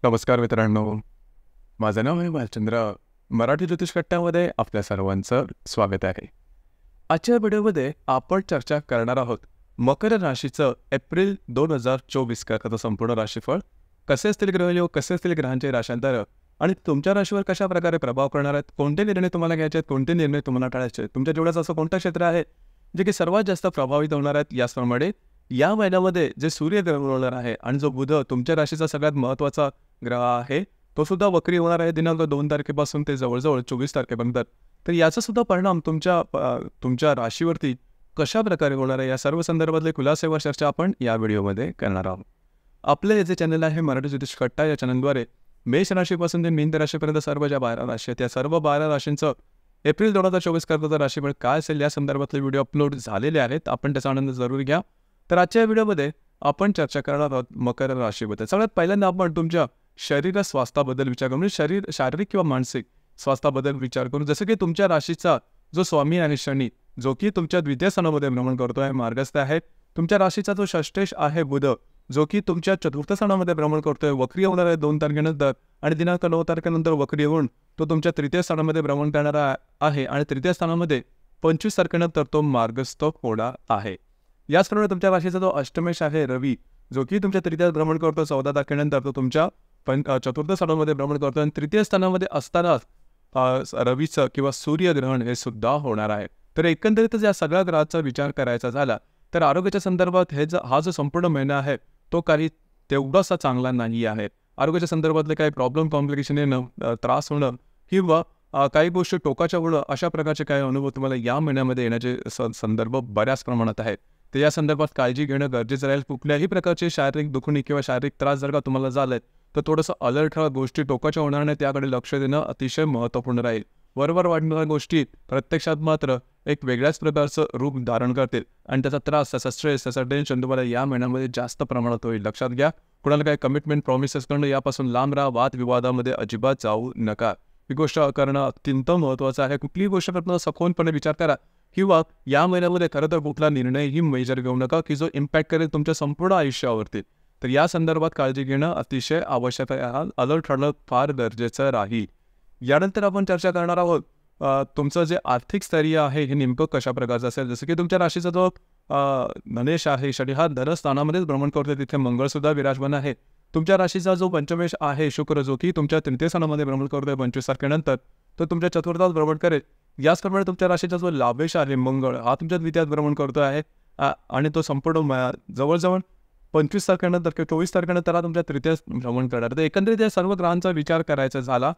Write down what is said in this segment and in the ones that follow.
नमस्कार मित्रांनो, माझं नाव आहे भालचंद्र. मराठी ज्योतिष कट्ट्यामध्ये आपल्या सर्वांचं स्वागत आहे. आजच्या व्हिडिओमध्ये आपण चर्चा करणार आहोत मकर राशीचं एप्रिल 2024 करता संपूर्ण राशीफळ. कसे असतील ग्रहयोग, कसे असतील ग्रहांचे राशांतर आणि तुमच्या राशीवर कशा प्रकारे प्रभाव करणार आहेत, कोणते निर्णय तुम्हाला घ्यायचे आहेत, कोणते निर्णय तुम्हाला टाळायचे आहेत, तुमच्या जीवनाचं असं कोणतं क्षेत्र आहे जे की सर्वात जास्त प्रभावित होणार आहेत. याचप्रमाणे या महिन्यामध्ये जे सूर्यग्रहण होणार आहे आणि जो बुध तुमच्या राशीचा सगळ्यात महत्त्वाचा ग्रह आहे, तो सुद्धा वक्री होणार आहे दिनांक 2 तारखेपासून ते जवळजवळ 24 तारखेपर्यंत. तर याचा सुद्धा परिणाम तुमच्या राशीवरती कशा प्रकारे होणार आहे, या सर्व संदर्भातले खुलासेवर चर्चा आपण या व्हिडिओमध्ये करणार आहोत. आपलं जे चॅनल आहे मराठी ज्योतिष कट्टा, या चॅनलद्वारे मेष राशीपासून ते मीन राशीपर्यंत सर्व ज्या 12 राशी आहेत, त्या सर्व 12 राशींचं एप्रिल 2024 करता राशीफळ काय असेल या संदर्भातले व्हिडिओ अपलोड झालेले आहेत. आपण त्याचा आनंद जरूर घ्या. तर आजच्या व्हिडिओमध्ये आपण चर्चा करणार आहोत मकर राशीबद्दल. सगळ्यात पहिल्यांदा आपण तुमच्या शरीर स्वास्थ्याबद्दल विचार करू, म्हणजे शारीरिक किंवा मानसिक स्वास्थ्याबद्दल विचार करू. जसं की तुमच्या राशीचा जो स्वामी आहे शनी, जो की तुमच्या द्वितीय स्थानामध्ये भ्रमण करतो आहे, मार्गस्थ आहे. तुमच्या राशीचा जो षष्ठेश आहे बुध, जो की तुमच्या चतुर्थ स्थानामध्ये भ्रमण करतोय, वक्री होणार आहे 2 तारखेनंतर आणि दिनांक 9 तारखेनंतर वक्री होऊन तो तुमच्या तृतीय स्थानामध्ये भ्रमण करणारा आहे आणि तृतीय स्थानामध्ये 25 तारखेनंतर तो मार्गस्थ होणार आहे. याचप्रमाणे तुमच्या राशीचा जो अष्टमेश आहे रवी, जो की तुमच्या तृतीय भ्रमण करतो 14 तारखेनंतर, तो तुमच्या चतुर्थ स्थानामध्ये भ्रमण करतो आणि तृतीय स्थानामध्ये असतानाच रवीचं किंवा सूर्यग्रहण हे सुद्धा होणार आहे. तर एकंदरीतच या सगळ्या ग्रहाचा विचार करायचा झाला तर आरोग्याच्या संदर्भात हा जो संपूर्ण महिना आहे तो काही तेवढासा चांगला नाही आहे. आरोग्याच्या संदर्भातले काही प्रॉब्लेम, कॉम्प्लिकेशन येणं, त्रास होणं किंवा काही गोष्टी टोकाच्या होणं, अशा प्रकारचे काही अनुभव तुम्हाला या महिन्यामध्ये येण्याचे संदर्भ बऱ्याच प्रमाणात आहेत. तर या संदर्भात काळजी घेणं गरजेचं राहील. कुठल्याही प्रकारची शारीरिक दुखणी किंवा शारीरिक त्रास जर का तुम्हाला झालाय तर थोडंसं अलर्ट राहा. गोष्टी टोकाच्या होणार नाही त्याकडे लक्ष देणं अतिशय महत्त्वपूर्ण राहील. वरवर वाढणाऱ्या गोष्टी प्रत्यक्षात मात्र एक वेगळ्याच प्रकारचं रूप धारण करतील आणि त्याचा त्रास, त्याचा स्ट्रेस, त्याचा टेन्शन तुम्हाला या महिन्यामध्ये जास्त प्रमाणात होईल. लक्षात घ्या, कुणाला काही कमिटमेंट, प्रॉमिसेस करणं यापासून लांब राहा. वादविवादामध्ये अजिबात जाऊ नका. ही गोष्ट करणं अत्यंत महत्त्वाचं आहे. कुठलीही गोष्ट करताना सखोलपणे विचार करा किंवा या महिन्यामध्ये खरं तर कुठला निर्णयही मेजर घेऊ नका की जो इम्पॅक्ट करेल तुमच्या संपूर्ण आयुष्यावरती. तर या संदर्भात काळजी घेणं अतिशय आवश्यक आहे. अलर्ट राहणं फार गरजेचं राहील. यानंतर आपण चर्चा करणार आहोत तुमचं जे आर्थिक स्थैर्य आहे हे नेमकं कशा प्रकारचं असेल. जसं की तुमच्या राशीचा जो धनेश आहे, शनी हा धनस्थानामध्येच भ्रमण करतो, तिथे मंगळसुद्धा विराजमान आहे. तुमच्या राशीचा जो पंचमेश आहे शुक्र, जो की तुमच्या तृतीय स्थानामध्ये भ्रमण करतोय 25 तारखेनंतर, तो तुमच्या चतुर्थात भ्रमण करेल. याचप्रमाणे तुमच्या राशीचा जो लाभेश आहे मंगळ, हा तुमच्या द्वितीयात भ्रमण करतो आहे आणि तो संपूर्ण जवळजवळ 25 तारखेनंतर किंवा 24 तारखेनंतर तुमच्या तृतीय भ्रमण करणार. तर एकंदरीत या सर्व ग्रहांचा विचार करायचा झाला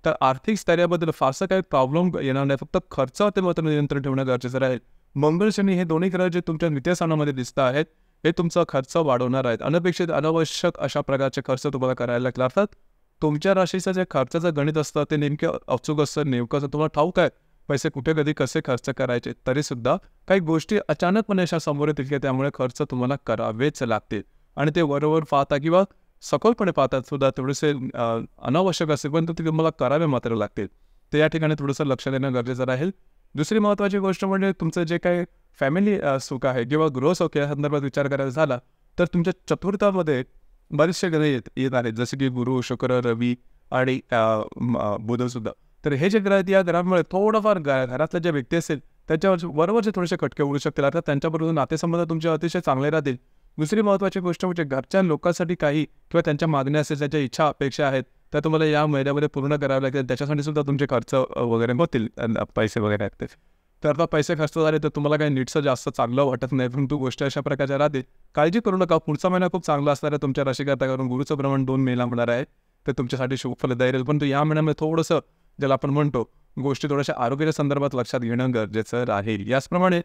तर आर्थिक स्थैर्याबद्दल फारसं काही प्रॉब्लेम येणार नाही. फक्त खर्चावरती मात्र नियंत्रण ठेवणं गरजेचं राहील. मंगळ, शनी हे दोन्ही ग्रह जे तुमच्या द्वितीय स्थानामध्ये दिसत आहेत हे तुमचा खर्च वाढवणार आहेत. अनपेक्षित, अनावश्यक अशा प्रकारचे खर्च तुम्हाला करायला लागतात. अर्थात तुमच्या राशीचं जे खर्चाचं गणित असतं ते नेमकं अचूक असतं, नेमकं असं तुम्हाला ठाऊक आहे पैसे कुठे, कधी, कसे खर्च करायचे. तरीसुद्धा काही गोष्टी अचानकपणे अशा समोर येतील की त्यामुळे खर्च तुम्हाला करावेच लागतील आणि ते वरवर पाहता किंवा सखोलपणे पाहतात सुद्धा थोडेसे अनावश्यक असेल पण ते तुम्हाला करावे मात्र लागतील. तर या ठिकाणी थोडंसं लक्ष देणं गरजेचं राहील. दुसरी महत्त्वाची गोष्ट म्हणजे तुमचं जे काही फॅमिली सुख आहे किंवा गृहसुख या संदर्भात विचार करायचा झाला तर तुमच्या चतुर्थामध्ये बरेचसे ग्रह येत आहेत, जसे की गुरु, शुक्र, रवी आणि बुधसुद्धा. तर हे जे ग्रह आहेत या ग्रहांमुळे थोडंफार घरातल्या ज्या व्यक्ती असेल त्याच्यावर वरवरचे थोडेसे खटके उडू शकतील. आता त्यांच्याबरोबर नातेसंबंध तुमचे अतिशय चांगले राहतील. दुसरी महत्त्वाची गोष्ट म्हणजे घरच्या लोकांसाठी काही किंवा त्यांच्या मागण्या असेल, त्यांच्या इच्छा, अपेक्षा आहेत त्या तुम्हाला या महिन्यामध्ये पूर्ण कराव्या लागतील. त्याच्यासाठी सुद्धा तुमचे खर्च वगैरे होतील, पैसे वगैरे आहेत. तर आता पैसे खर्च झाले तर तुम्हाला काही नीटचं जास्त चांगलं वाटत नाही, परंतु गोष्टी अशा प्रकारच्या राहतील. काळजी करू नका. पुढचा महिना खूप चांगला असणार आहे तुमच्या राशीकरता, कारण गुरुचं भ्रमण 2 मेला होणार आहे. तर तुमच्यासाठी शुभफलदायी राहील. पण या महिन्यामध्ये थोडंसं ज्याला आपण म्हणतो गोष्टी थोड्याशा आरोग्याच्या संदर्भात लक्षात घेणं गरजेचं राहील. याचप्रमाणे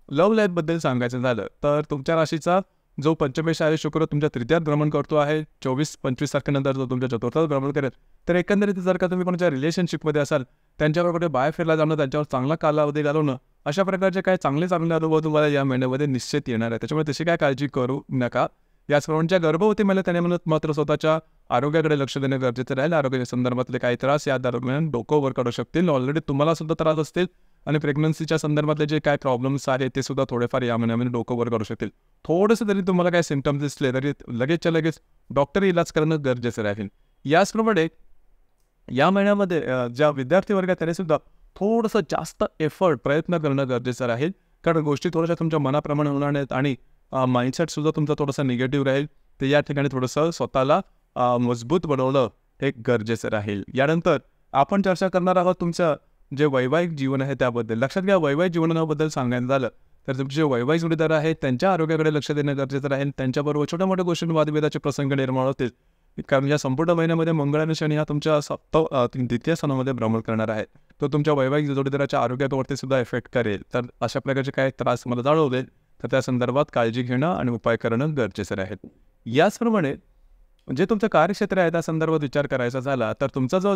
लव्ह लाईफबद्दल सांगायचं झालं तर तुमच्या राशीचा जो पंचमेश आहे शुक्र तुमच्या तृतीयात भ्रमण करतो आहे 24-25 तारखेनंतर जो तुमच्या चतुर्थात भ्रमण करेल. तर एकंदरीत जर का तुम्ही कोणाच्या रिलेशनशिपमध्ये असाल, त्यांच्यावर कुठे बाहेर फिरला जाणं, त्यांच्यावर चांगला कालावधी घालवणं, अशा प्रकारचे काही चांगले अनुभव तुम्हाला या महिन्यामध्ये निश्चित येणार आहे. त्याच्यामुळे तशी काय काळजी करू नका. याचप्रमाणे गर्भवती महिला त्याने म्हणत मात्र स्वतःच्या आरोग्याकडे लक्ष देणं गरजेचं राहील. आरोग्याच्या संदर्भातले काही त्रास या दरम्यान डोकं वर काढू शकतील. ऑलरेडी तुम्हाला सुद्धा त्रास असतील आणि प्रेग्नन्सीच्या संदर्भातले जे काय प्रॉब्लेम्स आहेत ते सुद्धा थोडेफार या महिन्यामध्ये डोकं वर काढू शकतील. थोडंसं तरी तुम्हाला काही सिम्पटम्स दिसले तरी लगेचच्या लगेच डॉक्टर इलाज करणं गरजेचं राहील. याचप्रमाणे या महिन्यामध्ये ज्या विद्यार्थी वर्ग त्याने सुद्धा थोडंसं जास्त प्रयत्न करणं गरजेचं राहील, कारण गोष्टी थोड्याशा तुमच्या मनाप्रमाणे होणार नाहीत आणि माइंडसेटसुद्धा तुमचा थोडासा निगेटिव्ह राहील. तर या ठिकाणी थोडंसं स्वतःला मजबूत बनवणं हे गरजेचं राहील. यानंतर आपण चर्चा करणार आहोत तुमचं जे वैवाहिक जीवन आहे त्याबद्दल. लक्षात घ्या, वैवाहिक जीवनाबद्दल सांगायचं झालं तर तुमचे जे वैवाहिक जोडीदार आहेत त्यांच्या आरोग्याकडे लक्ष देणं गरजेचं राहील. त्यांच्याबरोबर छोट्या मोठ्या गोष्टी वादविवादाचे प्रसंग निर्माण होतील, कारण या संपूर्ण महिन्यामध्ये मंगळ आणि शनी हा तुमच्या द्वितीय स्थानामध्ये भ्रमण करणार आहे. तो तुमच्या वैवाहिक जोडीदाराच्या आरोग्यावरती सुद्धा इफेक्ट करेल. तर अशा प्रकारचे काही त्रास मला जाणवले तर त्या संदर्भात काळजी घेणं आणि उपाय करणं गरजेचं राहील. याचप्रमाणे जे तुमचं कार्यक्षेत्र आहे त्या संदर्भात विचार करायचा झाला तर तुमचा जो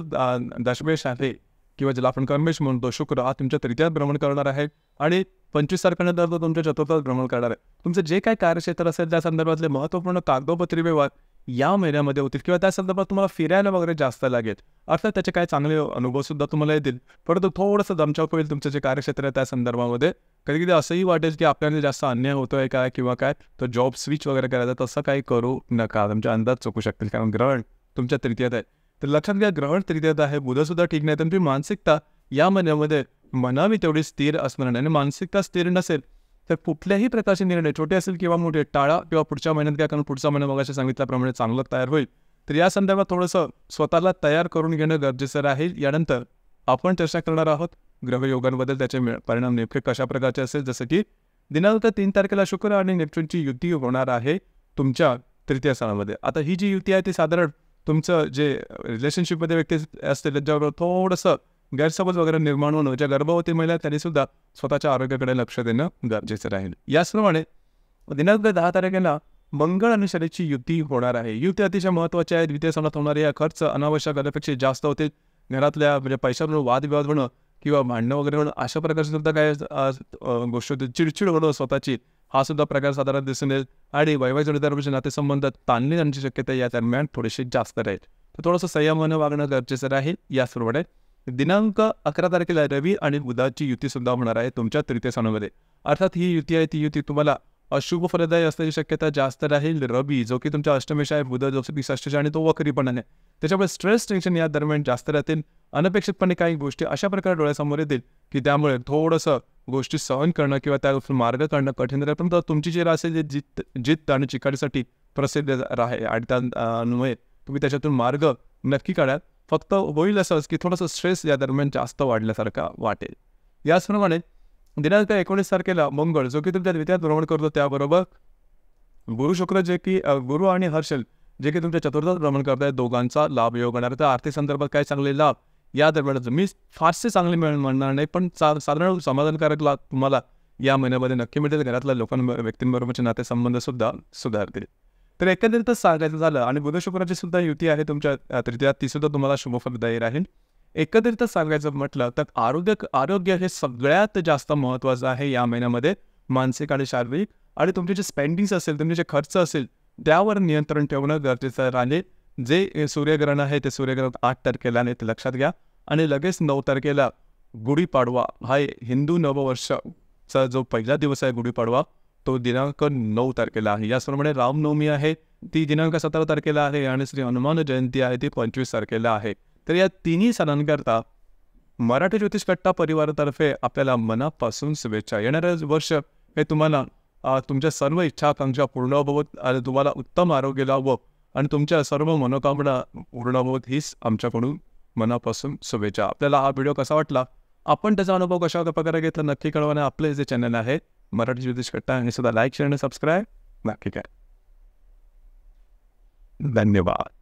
दशमेश आहे किंवा ज्याला आपण कर्मेश म्हणतो, शुक्र हा तुमच्या तृतीयात भ्रमण करणार आहे आणि 25 तारखेनंतर तो तुमच्या चतुर्थात भ्रमण करणार आहे. तुमचं जे काही कार्यक्षेत्र असेल त्या संदर्भातले महत्त्वपूर्ण कागदोपत्री व्यवहार या महिन्यामध्ये होतील किंवा त्या संदर्भात तुम्हाला फिरायला वगैरे जास्त लागेल. अर्थात त्याचे काही चांगले अनुभवसुद्धा तुम्हाला येतील, परंतु थोडंसं दमछाक होईल तुमचं जे कार्यक्षेत्र आहे त्या संदर्भामध्ये. कधी कधी असंही वाटेल की आपल्याला जास्त अन्याय होतोय काय किंवा काय, तर जॉब स्विच वगैरे करायचं, तसं काही करू नका. तुमचे अंदाज चुकू शकतील, कारण ग्रहण तुमच्या तृतीयात आहे. तर लक्षात घ्या, ग्रहण तृतीयात आहे, बुधसुद्धा ठीक नाही. तर तुमची मानसिकता या महिन्यामध्ये म्हणावी तेवढी स्थिर असणार नाही. आणि मानसिकता स्थिर नसेल तर कुठल्याही प्रकारचे निर्णय, छोटे असेल किंवा मोठे, टाळा किंवा पुढच्या महिन्यात घ्या, कारण पुढचा महिना मगाशी सांगितल्याप्रमाणे चांगलं तयार होईल. तर या संदर्भात थोडंसं स्वतःला तयार करून घेणं गरजेचं राहील. यानंतर आपण चर्चा करणार आहोत ग्रहयोगांबद्दल, त्याचे परिणाम नेमके कशा प्रकारचे असेल. जसं की दिनांक 3 तारखेला शुक्र आणि नेपच्यूनची युती होणार आहे तुमच्या तृतीय स्थानामध्ये. आता ही जी युती आहे ती साधारण तुमचं जे रिलेशनशिपमध्ये व्यक्ती असते त्याच्याबरोबर थोडंसं गैरसमज वगैरे निर्माण होणं, ज्या गर्भवती महिला त्यांनी सुद्धा स्वतःच्या आरोग्याकडे लक्ष देणं गरजेचं राहील. याचप्रमाणे दिनांक 10 तारखेला मंगळ आणि शनीची युती होणार आहे. युती अतिशय महत्त्वाची आहे. द्वितीय स्थानात होणारे या खर्च अनावश्यक अपेक्षा जास्त होतील. घरातल्या म्हणजे पैशावरून वादविवाद होणं किंवा भांडणं वगैरे होणं, अशा प्रकारचे सुद्धा काही गोष्टी होतील. चिडचिड होणं स्वतःची, हा सुद्धा प्रकार साधारण दिसून येईल. आणि वैवाहिक जोडीदाराचे नातेसंबंध ताणले जाण्याची शक्यता या दरम्यान थोडीशी जास्त राहील. तर थोडंसं संयमानं वागणं गरजेचं राहील. याचप्रमाणे दिनांक 11 तारखेला रवी आणि बुधाची युती सुद्धा होणार आहे तुमच्या तृतीय स्थानामध्ये. अर्थात ही युती आहे ती युती तुम्हाला अशुभ फलदायी असण्याची शक्यता जास्त राहील. रवी जो की तुमच्या अष्टमेश आहे, बुध जो की षष्टमेश आणि तो वक्री पण आहे, त्याच्यामुळे स्ट्रेस टेन्शन या दरम्यान जास्त राहतील. अनपेक्षितपणे काही गोष्टी अशा प्रकारे डोळ्यासमोर येतील की त्यामुळे थोडंसं गोष्टी सहन करणं किंवा त्या मार्ग काढणं कठीण राहील. पण तुमची जी रास आहे जी जिद्द आणि चिकाटीसाठी प्रसिद्ध आहे आणि त्यामुळे तुम्ही त्याच्यातून मार्ग नक्की काढा. फक्त होईल असंच की थोडंसं स्ट्रेस या दरम्यान जास्त वाढल्यासारखा वाटेल. याचप्रमाणे दिनांक 19 तारखेला मंगळ जो की तुमच्या द्वितीयात भ्रमण करतो, त्याबरोबर गुरु शुक्र जे की गुरु आणि हर्षल जे की तुमच्या चतुर्थात भ्रमण करत आहेत, दोघांचा लाभ योग होणार. तर आर्थिक संदर्भात काय चांगले लाभ या दरम्यान मी फारसे चांगले म्हणणार नाही, पण साधारण समाधानकारक लाभ तुम्हाला या महिन्यामध्ये नक्की मिळतील. घरातल्या व्यक्तींबरोबरचे नातेसंबंध सुद्धा सुधारतील. तर एकंदरीतच सांगायचं झालं, आणि बुध शुक्राची सुद्धा युती आहे तुमच्या तृतीयात, ती सुद्धा तुम्हाला शुभफलदायी राहील. एकंदरीतच सांगायचं म्हटलं तर आरोग्य हे सगळ्यात जास्त महत्त्वाचं आहे या महिन्यामध्ये, मानसिक आणि शारीरिक. आणि तुमचे जे स्पेंडिंग्स असेल, तुमचे जे खर्च असेल त्यावर नियंत्रण ठेवणं गरजेचं राहील. जे सूर्यग्रहण आहे ते सूर्यग्रहण 8 तारखेला आहे, ते लक्षात घ्या. आणि लगेच 9 तारखेला गुढीपाडवा हा हिंदू नववर्षाचा जो पहिला दिवस आहे गुढीपाडवा, तो दिनांक 9 तारखेला आहे. याचप्रमाणे रामनवमी आहे ती दिनांक 17 तारखेला आहे आणि श्री हनुमान जयंती आहे ती 25 तारखेला आहे. तर या तिन्ही सणांकरता मराठी ज्योतिष कट्टा परिवारातर्फे आपल्याला मनापासून शुभेच्छा. येणारं वर्ष हे तुम्हाला तुमच्या सर्व इच्छा आकांक्षा पूर्ण होवोत आणि तुम्हाला उत्तम आरोग्य लाभो आणि तुमच्या सर्व मनोकामना पूर्ण होवोत, हीच आमच्याकडून मनापासून शुभेच्छा. आपल्याला हा व्हिडिओ कसा वाटला, आपण त्याचा अनुभव कशा प्रकारे घेतला नक्की कळवा. आपले जे चॅनल आहे मराठी ज्योतिष कट्टा हे सुद्धा लाईक शेअर आणि सबस्क्राईब नक्की करा. धन्यवाद.